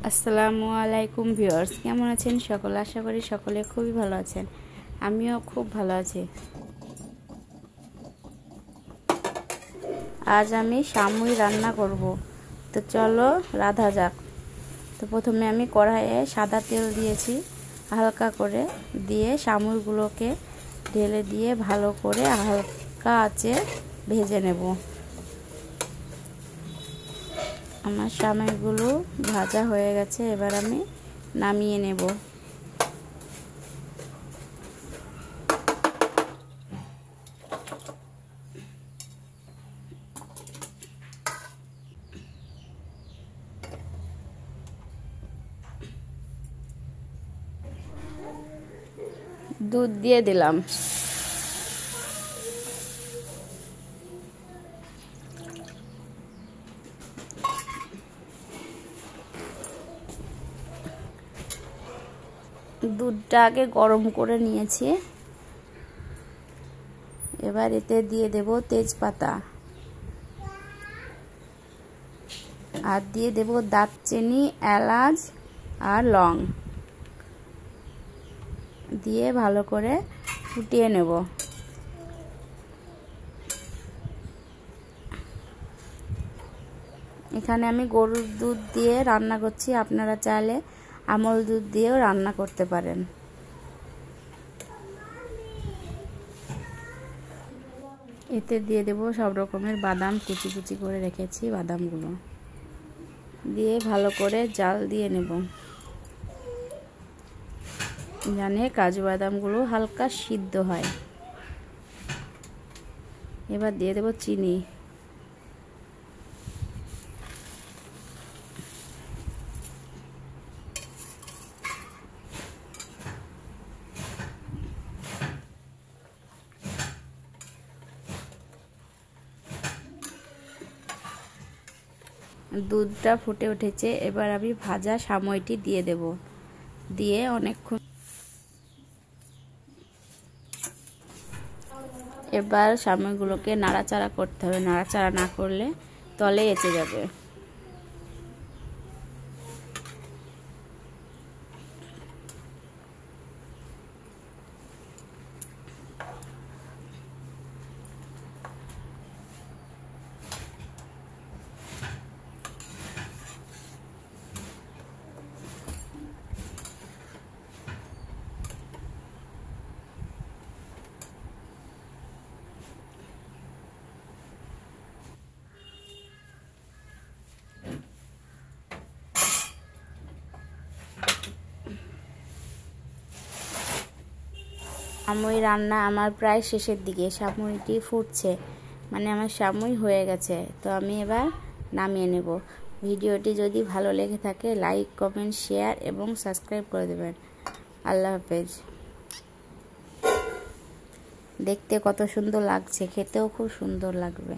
আসসালামু আলাইকুম ভিউয়ার্স, কেমন আছেন সকলে? আশা করি সকলে খুবই ভালো আছেন। আমিও খুব ভালো আছি। আজ আমি শামুই রান্না করব, তো চলো রাঁধা যাক। তো প্রথমে আমি কড়াইয়ে সাদা তেল দিয়েছি, হালকা করে দিয়ে শামুইগুলোকে ঢেলে দিয়ে ভালো করে হালকা আঁচে ভেজে নেব। আমার শামুইগুলো ভাজা হয়ে গেছে, এবার আমি নামিয়ে নেব। দুধ দিয়ে দিলাম। দুধটা আগে গরম করে নিয়েছি, এবার এতে দিয়ে দেব তেজপাতা আর দিয়ে দেব দারচিনি, এলাচ আর লং দিয়ে ভালো করে ফুটিয়ে নেব। এখানে আমি গরুর দুধ দিয়ে রান্না করছি, আপনারা চাইলে আমল দুধ দিয়েও রান্না করতে পারেন। এতে দিয়ে দেব সব রকমের বাদাম, কুচি কুচি করে রেখেছি বাদামগুলো দিয়ে ভালো করে জাল দিয়ে নেব, জানে কাজু বাদামগুলো হালকা সিদ্ধ হয়। এবার দিয়ে দেব চিনি। দুধটা ফুটে উঠেছে, এবার আমি ভাজা শামুইটি দিয়ে দেব, দিয়ে অনেকক্ষণ এবার শামুইগুলোকে নাড়াচাড়া করতে হবে, নাড়াচাড়া না করলে তলে এঁচে যাবে। শামুই রান্না আমার প্রায় শেষের দিকে, শামুইটি ফুটছে, মানে আমার শামুই হয়ে গেছে। তো আমি এবার নামিয়ে নেব। ভিডিওটি যদি ভালো লেগে থাকে লাইক, কমেন্ট, শেয়ার এবং সাবস্ক্রাইব করে দেবেন। আল্লাহ হাফেজ। দেখতে কত সুন্দর লাগছে, খেতেও খুব সুন্দর লাগবে।